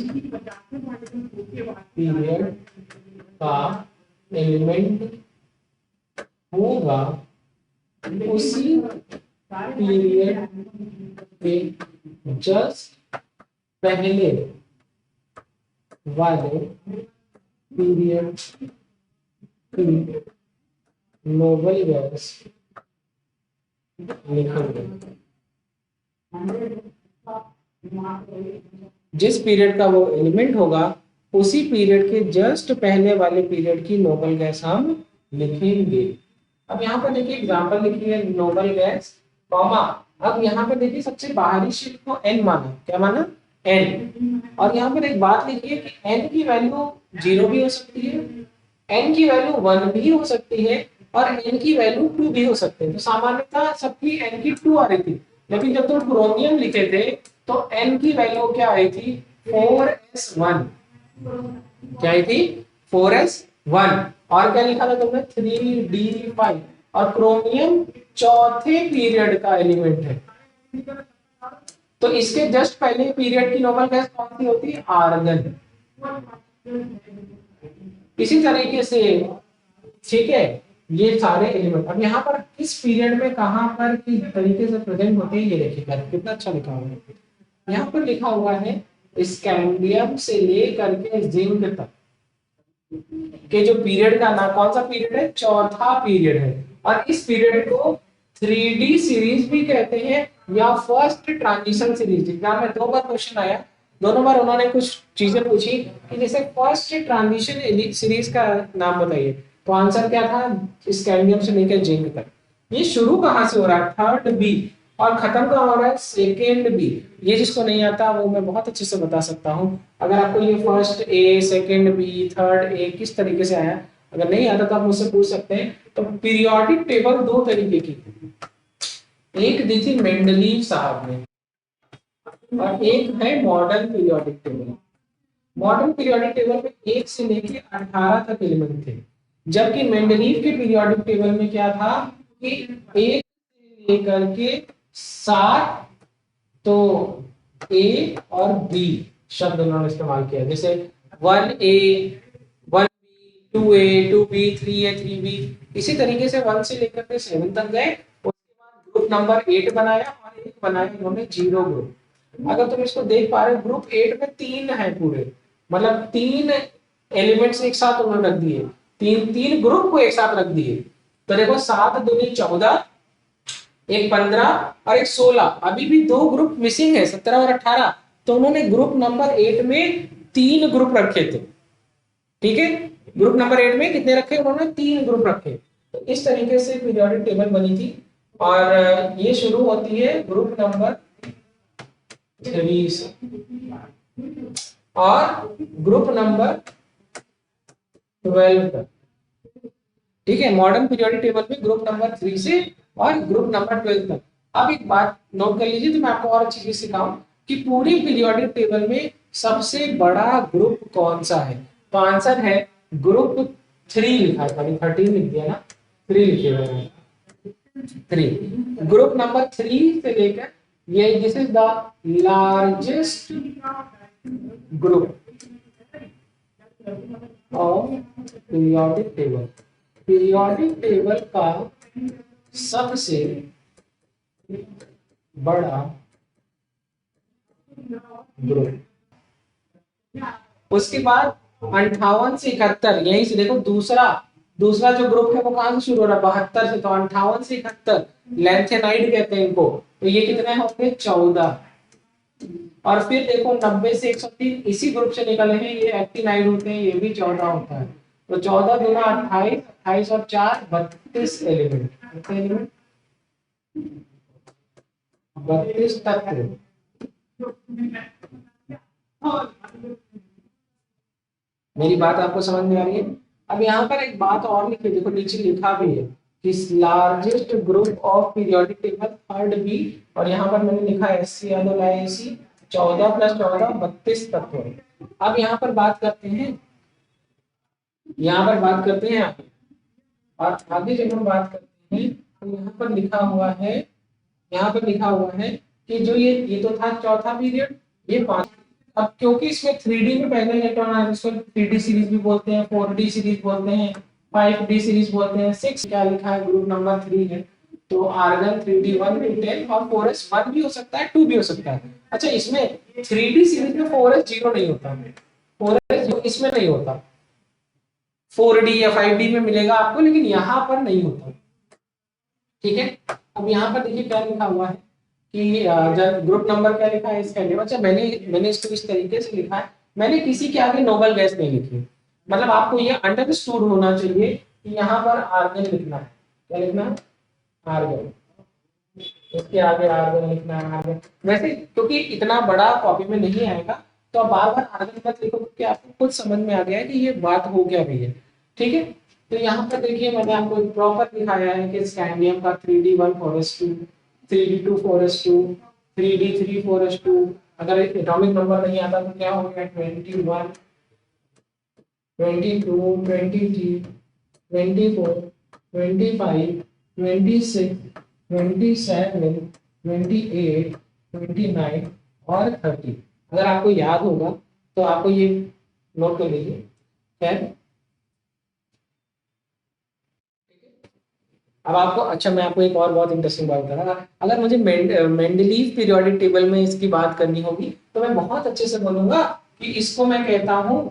पीरियड का एलिमेंट होगा उसी पीरियड के जस्ट पहले वाले पीरियड की नोबल गैस लिखेंगे। जिस पीरियड का वो एलिमेंट होगा उसी पीरियड के जस्ट पहले वाले पीरियड की नोबल गैस हम लिखेंगे। अब यहाँ पर देखिए एग्जांपल लिखिए नोबल गैस कॉमा, अब यहाँ पर देखिए सबसे बाहरी शीट को n माना, क्या माना n, और यहाँ पर एक बात लिखिए कि n की वैल्यू 0 भी हो सकती है, n की वैल्यू 1 भी हो सकती है और n की वैल्यू 2 भी हो सकते हैं। तो सामान्यतः सबकी n की 2 आ रही थी, लेकिन जब तुम क्रोमियम लिखे थे तो n की वैल्यू क्या आई थी 4s1, क्या आई थी 4s1, और क्या लिखा था तुमने 3d5, और क्रोमियम चौथे पीरियड का एलिमेंट है। तो इसके जस्ट पहले पीरियड की नोबल गैस कौन सी होती है आर्गन। इसी तरीके से ठीक है ये सारे एलिमेंट अब यहाँ पर किस पीरियड में कहां पर किस तरीके से प्रेजेंट होते हैं ये देखिएगा कितना अच्छा लिखा हुआ है। यहाँ पर लिखा हुआ है स्कैंडियम से लेकर के जिंक तक के जो पीरियड का नाम कौन सा पीरियड है चौथा पीरियड है, और इस पीरियड को 3D सीरीज भी कहते हैं या फर्स्ट ट्रांजिशन सीरीज। एग्जाम में 2 बार क्वेश्चन आया, दोनों बार उन्होंने कुछ चीजें पूछी कि जैसे फर्स्ट ट्रांजिशन सीरीज का नाम बताइए, तो आंसर क्या था स्कैंडियम से लेकर जिंक तक। ये शुरू कहां से हो रहा है थर्ड बी और खत्म कहां हो रहा है सेकेंड बी। ये जिसको नहीं आता वो मैं बहुत अच्छे से बता सकता हूँ। अगर आपको ये first A second B third A किस तरीके से आया अगर नहीं आता तो आप मुझसे पूछ सकते हैं। तो पीरियोडिक टेबल 2 तरीके की, एक दी थी मेंडलीव साहब ने और एक है modern periodic table. Modern periodic table में 1 से लेकर 18 तक एलिमेंट थे, जबकि मेंडलीव के पीरियोडिक टेबल में क्या था कि 1 से लेकर के 7 तो ए और बी शब्द उन्होंने इस्तेमाल किया, जैसे 1A 1B 2A 2B 3A 3B। इसी तरीके से 1 से लेकर के 7 तक गए, उसके बाद ग्रुप नंबर 8 बनाया और एक बनाया उन्होंने 0 ग्रुप। अगर तुम इसको देख पा रहे हो ग्रुप 8 में 3 है पूरे, मतलब 3 एलिमेंट्स एक साथ उन्होंने रख दिए, तीन ग्रुप को एक साथ रख दिए। तो देखो 7 दूनी 14, एक 15 और एक 16, अभी भी 2 ग्रुप मिसिंग है 17 और 18। तो उन्होंने ग्रुप नंबर 8 में 3 ग्रुप रखे थे, ठीक है। ग्रुप नंबर 8 में कितने रखे उन्होंने 3 ग्रुप रखे। तो इस तरीके से पीरियोडिक टेबल बनी थी और ये शुरू होती है ग्रुप नंबर 3 से और ग्रुप नंबर 12 तक, ठीक है। मॉडर्न पीरियोडिक टेबल में ग्रुप नंबर 3 से और ग्रुप नंबर 12 तक। अब एक बात नोट कर लीजिए तो मैं आपको और अच्छी चीज सिखाऊं कि पूरी पीरियोडिक टेबल में सबसे बड़ा ग्रुप कौन सा है। तो आंसर है ग्रुप 3 लिखा है, 13 लिख दिया ना, 3 लिखिएगा 3। ग्रुप नंबर 3 से लेकर ये this is the largest group of periodic table. Periodic table का सबसे बड़ा ग्रुप। उसके बाद 58 से 71, यहीं से देखो दूसरा जो ग्रुप है वो कहां से शुरू हो रहा है 72 से, तो 58 से 71 लैंथेनाइड कहते हैं इनको। तो ये कितने होंगे 14। और फिर देखो 90 से 103 इसी ग्रुप से निकले हैं, ये एक्टिनाइड होते हैं, ये भी 14 होता है। तो 14 दूना 28, 28 और 4 32 एलिमेंट, कितने एलिमेंट 32 तत्व। मेरी बात आपको समझ में आ रही है। अब यहाँ पर एक बात और लिखी, देखो नीचे लिखा भी है कि largest group of periodic table third B, और यहाँ पर मैंने लिखा है SC यादव लाए AC 14 + 14 32 तत्व। अब यहाँ पर बात करते हैं और आगे जब हम बात करते हैं तो यहाँ पर लिखा हुआ है कि जो ये तो था चौथा पीरियड, ये 5। अब क्योंकि इसमें 3D में पहले इलेक्ट्रॉन आए इसको 3D सीरीज भी बोलते हैं, 4D सीरीज बोलते हैं, 5D सीरीज बोलते हैं, 6 क्या लिखा है ग्रुप नंबर 3 है। तो आर्गन 3D 1 to 10 और 4s 1 भी हो सकता है 2 भी हो सकता है। अच्छा इसमें 3D सीरीज में 4s 0 नहीं होता, 4s इसमें नहीं होता, 4D या 5D में मिलेगा आपको, लेकिन यहाँ पर नहीं होता, ठीक है। अब यहाँ पर देखिए क्या लिखा हुआ है कि जब ग्रुप नंबर क्या लिखा है इसका। अच्छा मैंने इसको इस तरीके से लिखा है मैंने किसी के आगे नोबल गैस नहीं लिखी। मतलब आपको ये अंडरस्टूड होना चाहिए कि यहाँ पर आर्गन लिखना है। क्या लिखना है? आर्गन। इसके आगे आर्गन लिखना है, आर्गन। वैसे क्योंकि इतना बड़ा कॉपी में नहीं आएगा, तो आप बार बार आर्गन मत लिखो, क्योंकि आपको खुद समझ में आ गया है कि ये बात हो क्या रही है। ठीक है, तो यहाँ पर देखिए मैंने आपको प्रॉपर दिखाया है कि स्कैंडियम का 3d1:2, 3d2:2, 3d3:2। अगर एटॉमिक नंबर नहीं आता तो क्या हो गया? 21, 22, 23, 24, 25, 26, 27, 28, 29 और 30। अगर आपको याद होगा तो आपको ये नोट कर लीजिए। खैर, अब आपको, अच्छा मैं आपको एक और बहुत इंटरेस्टिंग बात बता रहा। अगर मुझे मेंडलीव पीरियोडिक टेबल में इसकी बात करनी होगी तो मैं बहुत अच्छे से बोलूंगा कि इसको मैं कहता हूं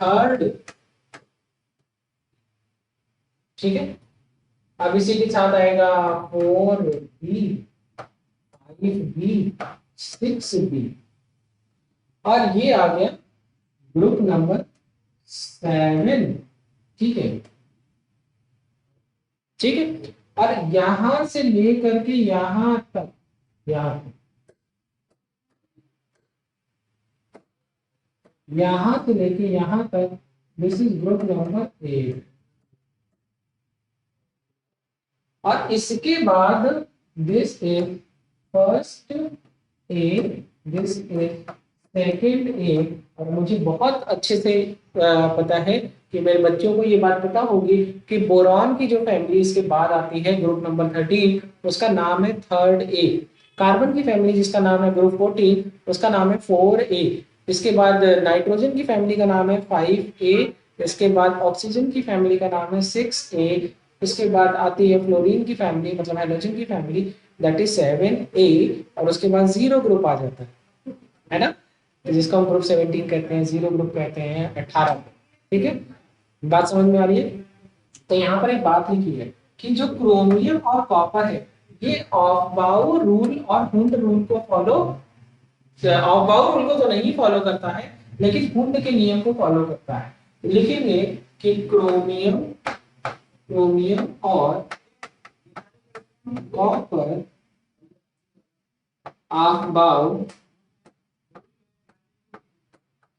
थर्ड। ठीक है, अब इसी के साथ आएगा 4b, 5b, 6b, और ये आ गया ग्रुप नंबर 7। ठीक है, ठीक है, और यहां से लेकर के यहां तक, यहां से लेके यहां तक, दिस इज ग्रुप नंबर 8। और इसके बाद this is first A, this is second A. और मुझे बहुत अच्छे से पता है कि मेरे बच्चों को ये बात पता होगी कि बोरॉन की जो फैमिली इसके बाद आती है ग्रुप नंबर 13, उसका नाम है थर्ड ए। कार्बन की फैमिली जिसका नाम है ग्रुप 14, उसका नाम है 4a। इसके बाद नाइट्रोजन की फैमिली का नाम है 5a। इसके बाद ऑक्सीजन की फैमिली का नाम है 6a। इसके बाद आती है फ्लोरीन की फैमिली, मतलब हाइड्रोजन की फैमिली, दैट इज 7a। और उसके बाद जीरो ग्रुप आ जाता है ना, तो जिसको हम ग्रुप 17 कहते हैं, जीरो ग्रुप कहते हैं 18 को। ठीक है, बात समझ में आ रही है? तो यहाँ पर एक बात लिखी है कि जो क्रोमियम और कॉपर है, ये ऑफ बाउ रूल और हुंड रूल को फॉलो, ऑफ बाउ रूल को तो नहीं फॉलो करता है, लेकिन हुंड के नियम को फॉलो करता है। लिखेंगे कि क्रोमियम, और कॉपर ऑफ बाउ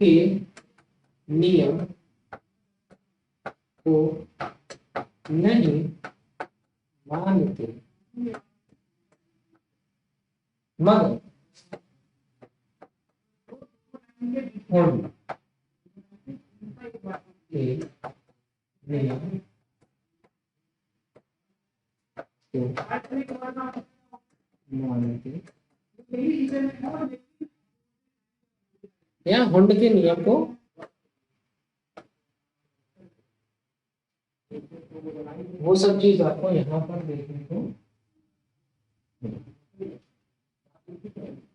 के नियम को नहीं मानते, मगर हुंड के नियम को मानते, या हुंड के नियम को, वो सब चीज आपको यहाँ पर देखने को,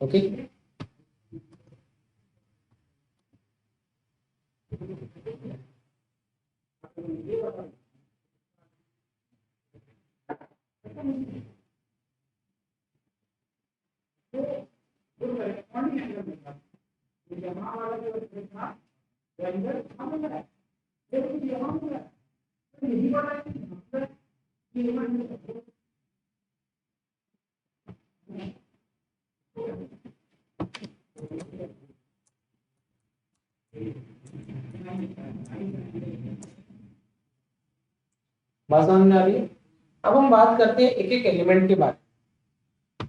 ओके। बात समझ में आ रही है? अब हम बात करते हैं एक एक एलिमेंट के बारे में।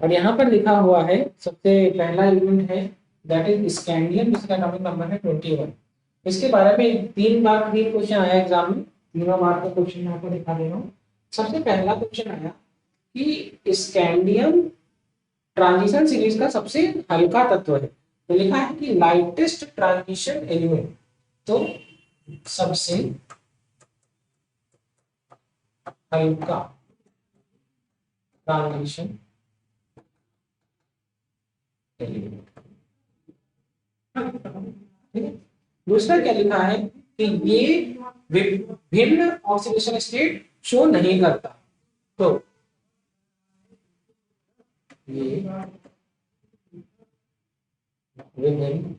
और यहाँ पर लिखा हुआ है सबसे पहला एलिमेंट है दैट इज स्कैंडियम, जिसका एटॉमिक नंबर है 21। इसके बारे में 3 बार भी क्वेश्चन आया एग्जाम में, 3 बार का क्वेश्चन यहाँ पर दिखा दे रहा हूँ। सबसे पहला क्वेश्चन आया कि स्कैंडियम ट्रांजिशन सीरीज का सबसे हल्का तत्व है, तो लिखा है कि लाइटेस्ट ट्रांजिशन एलिमेंट। तो सबसे हल्का ट्रांजिशन एलिमेंट। ठीक है, दूसरा क्या लिखा है कि ये विभिन्न ऑक्सीडेशन स्टेट शो नहीं करता। तो ये विभिन्न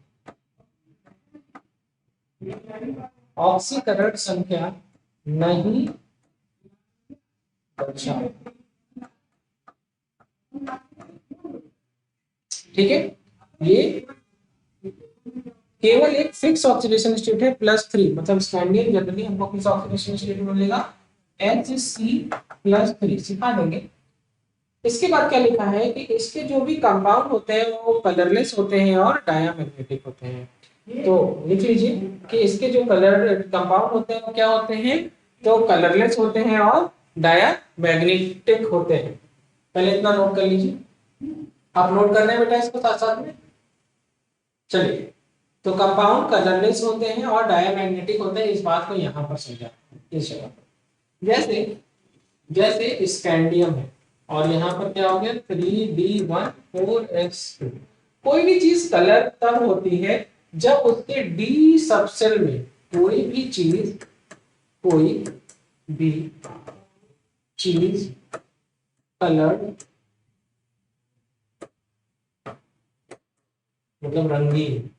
ऑक्सीकरण संख्या नहीं दर्शा। ठीक है, ये केवल एक फिक्स ऑक्सीडेशन स्टेट है +3, मतलब स्कैंडियम जनरली हमको किस ऑक्सीडेशन स्टेट में मिलेगा, Hc+3, सिखा देंगे। इसके बाद क्या लिखा है कि इसके जो भी कंपाउंड होते हैं वो कलरलेस होते हैं और डायामैग्नेटिक होते हैं। तो लिख लीजिए कि इसके जो कलर कंपाउंड होते हैं वो क्या होते हैं, तो कलरलेस होते हैं और डायामैग्नेटिक होते हैं। पहले इतना नोट कर लीजिए, आप नोट कर रहे हैं बेटा इसको साथ साथ में। चलिए, तो कंपाउंड कलरलेस होते हैं और डायामैग्नेटिक होते हैं, इस बात को यहाँ पर समझा इस जगह पर। जैसे जैसे स्कैंडियम है और यहाँ पर क्या हो गया 3d14s2। कोई भी चीज कलर तब होती है जब उसके डी सबसेल में कोई भी चीज कलर मतलब रंगीन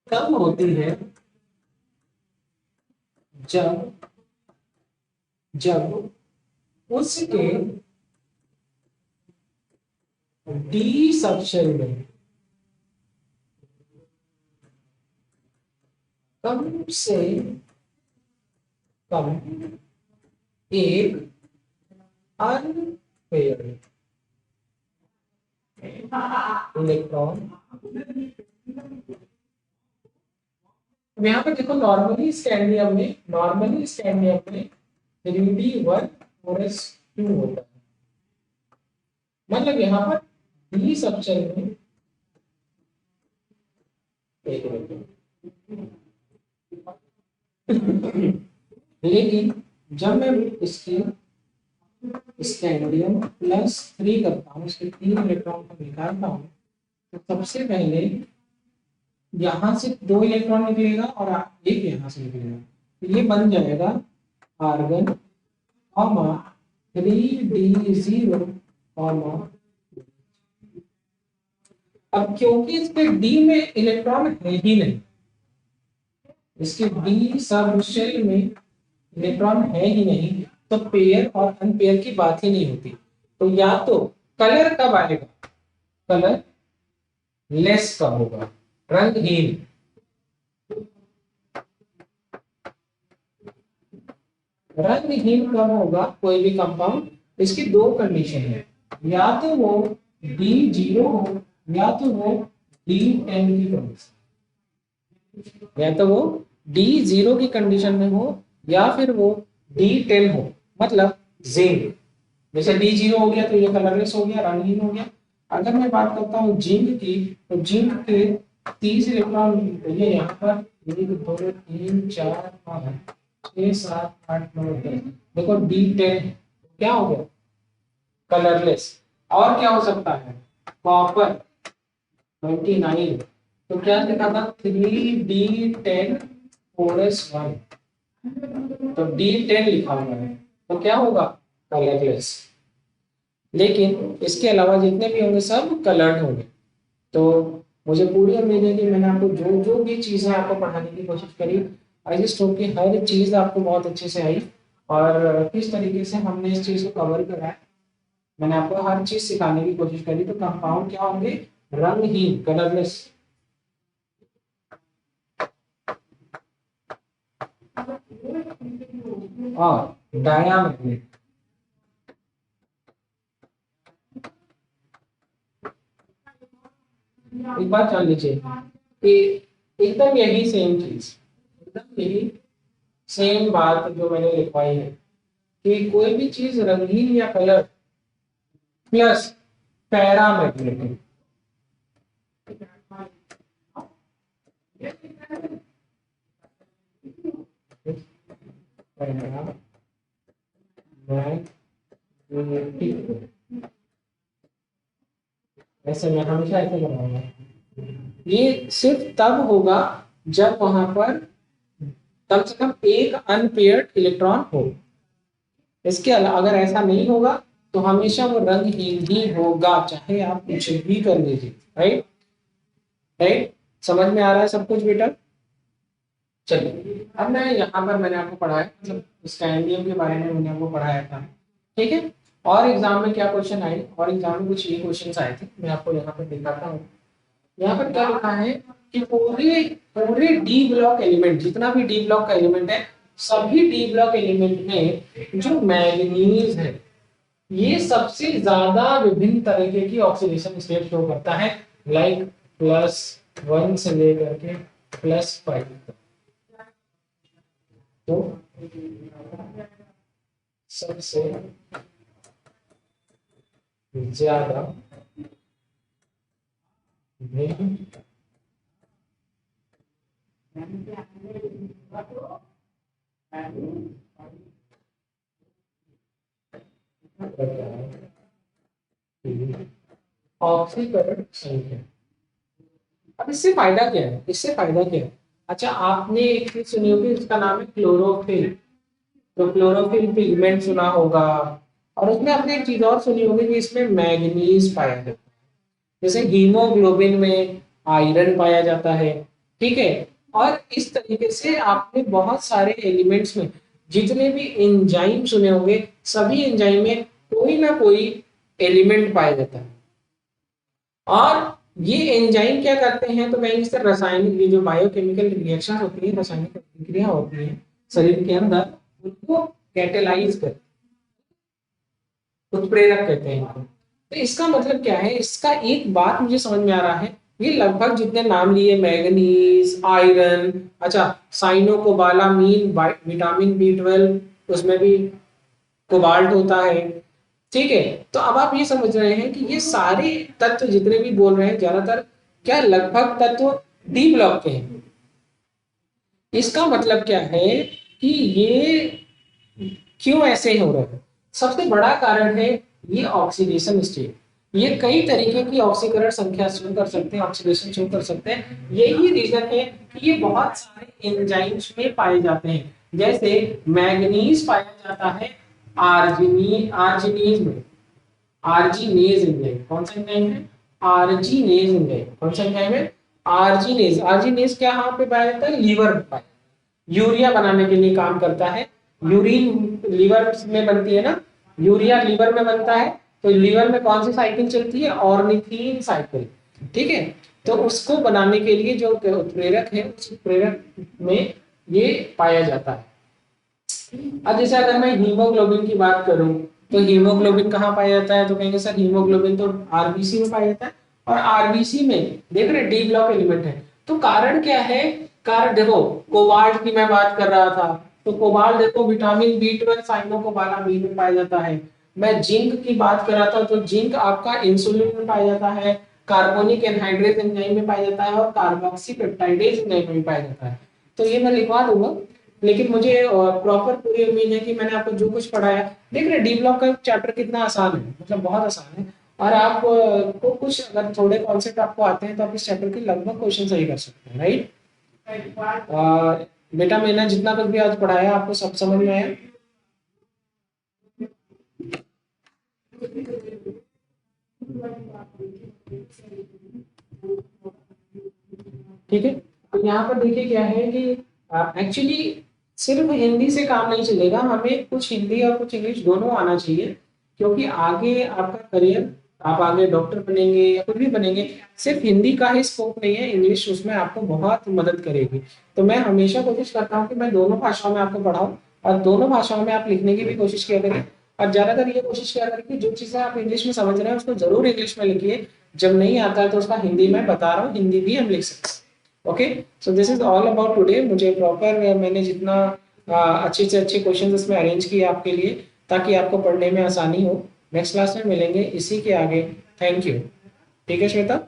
तब होती है जब उसके डी सबसेल में कम से कम एक अनपेयर्ड इलेक्ट्रॉन। यहाँ पे देखो नॉर्मली स्कैंडियम में 3d14s2 होता है, मतलब यहाँ पर डी सबसेल में एक इलेक्ट्रॉन। लेकिन जब मैं इसकी स्कैंडियम +3 करता हूँ, इसके 3 इलेक्ट्रॉन को निकालता हूँ, तो सबसे पहले यहाँ से 2 इलेक्ट्रॉन निकलेगा और एक यहाँ से निकलेगा, तो ये बन जाएगा आर्गन 3d0। अब क्योंकि इसके डी में इलेक्ट्रॉन है ही नहीं, इसके डी सब शेल में इलेक्ट्रॉन है ही नहीं, तो पेयर और अनपेयर की बात ही नहीं होती। तो या तो कलर कब आएगा, कलर लेस कब होगा, रंगहीन। रंगहीन कब होगा कोई भी कंपाउंड, इसकी दो कंडीशन है, या तो वो D0 हो या तो वो D10 की कंडीशन, या तो वो D0 की कंडीशन में हो या फिर वो D10 हो, मतलब जिंक। जैसे D0 हो गया तो ये कलरलेस हो गया, रंगहीन हो गया। अगर मैं बात करता हूँ जिंक की, तो जिंक के 30 इलेक्ट्रॉन, ये यहाँ पर 1 2 3 4 5 6 7 8 9 10, देखो D10 क्या हो गया, कलरलेस। और क्या हो सकता है, कॉपर 29, तो क्या लिखा था 3d10 4s1, तो D10 लिखा हुआ है, तो क्या होगा, कलरलेस। लेकिन इसके अलावा जितने भी होंगे सब कलर्ड होंगे। तो मुझे पूरी उम्मीद है कि मैंने आपको जो जो भी चीज़ें आपको पढ़ाने की कोशिश करी, आई जस्ट होप कि हर चीज़ आपको बहुत अच्छे से आई और किस तरीके से हमने इस चीज़ को कवर करा है। मैंने आपको हर चीज़ सिखाने की कोशिश करी। तो कंपाउंड क्या होंगे, रंगहीन, कलरलेस। और डायामैग्नेटिक। एक बात जान लीजिए कि एकदम यही सेम चीज, एकदम यही सेम बात जो मैंने लिखवाई है कि कोई भी चीज रंगीन या कलर प्लस पैरामैग्नेटिक, ऐसे मैं हमेशा ऐसे बनाऊंगा। ये सिर्फ तब होगा जब वहां पर कम से कम एक अनपेयर्ड इलेक्ट्रॉन हो। इसके अलावा अगर ऐसा नहीं होगा तो हमेशा वो रंगहीन ही होगा, चाहे आप कुछ भी कर लीजिए। Right right. समझ में आ रहा है सब कुछ बेटा? चलिए अब मैं यहाँ पर मैंने आपको पढ़ाया, मतलब स्कैंडियम के बारे में मैंने आपको पढ़ाया था, ठीक है। और एग्जाम में क्या क्वेश्चन आए, और एग्जाम में कुछ ये क्वेश्चन आए थे, मैं आपको यहाँ पर दिखाता हूँ। यहाँ पर क्या लिखा है कि पूरे पूरे डी ब्लॉक एलिमेंट, जितना भी डी ब्लॉक का एलिमेंट है, सभी डी ब्लॉक एलिमेंट में जो मैग्नीज है, ये सबसे ज्यादा विभिन्न तरीके की ऑक्सीडेशन स्टेट शो करता है, लाइक +1 से लेकर के +5 तक। तो सबसे ज्यादा ऑक्सीकरण संख्या। अब इससे फायदा क्या है, इससे फायदा क्या है? अच्छा, आपने एक चीज सुनी होगी, इसका नाम है क्लोरोफिल। तो क्लोरोफिल पिगमेंट सुना होगा, और उसमें आपने एक चीज और सुनी होगी कि इसमें मैग्नीज पाया जाता है। जैसे हीमोग्लोबिन में आयरन पाया जाता है, ठीक है। और इस तरीके से आपने बहुत सारे एलिमेंट्स में जितने भी एंजाइम सुने होंगे, सभी एंजाइम में कोई ना कोई एलिमेंट पाया जाता है। और ये एंजाइम क्या करते हैं, तो कहीं इस तरह रासायनिक, ये जो बायोकेमिकल रिएक्शन होती है, रासायनिक प्रतिक्रिया होती है शरीर के अंदर, उनको कैटेलाइज करते हैं, उत्प्रेरक कहते हैं इनको। तो इसका मतलब क्या है, इसका एक बात मुझे समझ में आ रहा है, ये लगभग जितने नाम लिए, मैग्नीज, आयरन, अच्छा साइनोकोबालामीन, विटामिन B12, उसमें भी कोबाल्ट होता है, ठीक है। तो अब आप ये समझ रहे हैं कि ये सारे तत्व जितने भी बोल रहे हैं, ज्यादातर क्या लगभग तत्व डी ब्लॉक के हैं। इसका मतलब क्या है कि ये क्यों ऐसे हो रहा है? सबसे बड़ा कारण है ये ऑक्सीडेशन स्टेट। ये कई तरीके की ऑक्सीकरण संख्या शो कर सकते हैं, ऑक्सीडेशन शो कर सकते हैं। यही रीजन है कि ये बहुत सारे एंजाइम्स में पाए जाते हैं। जैसे मैग्नीज पाया जाता है आर्जिनीज में, आर्जिनेज एंजाइम, कौन सा एंजाइम है? Arginase enzyme. कौन सा एंजाइम है? आर्जिनेज। आर्जिनेज क्या यहाँ पे पाया जाता है? लीवर में पाया जाता है। यूरिया बनाने के लिए काम करता है। यूरिन लीवर में बनती है ना, यूरिया लीवर में बनता है। तो लीवर में कौन सी साइकिल चलती है? ऑर्निथीन साइकिल, ठीक है। तो उसको बनाने के लिए जो उत्प्रेरक है, उस उत्प्रेरक में ये पाया जाता है। अब जैसे अगर मैं हीमोग्लोबिन की बात करूं, तो हीमोग्लोबिन कहाँ पाया जाता है? तो कहेंगे सर हीमोग्लोबिन तो आरबीसी में पाया जाता है, और आरबीसी में देख रहे डी ब्लॉक एलिमेंट है। तो कारण क्या है? कारण देखो, कोबाल्ट की मैं बात कर रहा था, तो कोबाल्ट देखो विटामिन B12 साइनोकोबालामीन में पाया जाता है। मैं जिंक की बात कर रहा था, तो जिंक आपका इंसुलिन में पाया जाता है, कार्बोनिक एनहाइड्रेज एंजाइम में पाया जाता है, और कार्बोक्सी पेप्टाइडेज एंजाइम में पाया जाता है। तो ये मैं लिखवा दूंगा, लेकिन मुझे प्रॉपर पूरी उम्मीद है कि मैंने आपको जो कुछ पढ़ाया, देख रहे डी ब्लॉक का चैप्टर कितना आसान है, मतलब बहुत आसान है। और आप को कुछ अगर थोड़े कॉन्सेप्ट आपको आते हैं, तो आप इस चैप्टर के लगभग क्वेश्चन सही कर सकते हैं, राइट? बेटा मैंने जितना कुछ भी आज पढ़ाया आपको सब समझ में आया? ठीक है। तो यहाँ पर देखिए क्या है कि एक्चुअली सिर्फ हिंदी से काम नहीं चलेगा, हमें कुछ हिंदी और कुछ इंग्लिश दोनों आना चाहिए, क्योंकि आगे आपका करियर, आप आगे डॉक्टर बनेंगे या कुछ भी बनेंगे, सिर्फ हिंदी का ही स्कोप नहीं है, इंग्लिश उसमें आपको बहुत मदद करेगी। तो मैं हमेशा कोशिश करता हूँ कि मैं दोनों भाषाओं में आपको पढ़ाऊँ, और दोनों भाषाओं में आप लिखने की भी कोशिश किया करें। और ज्यादातर ये कोशिश किया करें कि जो चीजें आप इंग्लिश में समझ रहे हैं उसको जरूर इंग्लिश में लिखिए, जब नहीं आता है तो उसका हिंदी में बता रहा हूँ, हिंदी भी हम लिख सकते हैं। Okay, so this is all about today. मुझे प्रॉपर मैंने जितना अच्छे से अच्छे क्वेश्चन इसमें अरेंज किए आपके लिए, ताकि आपको पढ़ने में आसानी हो। नेक्स्ट क्लास में मिलेंगे इसी के आगे। Thank you. ठीक है श्वेता?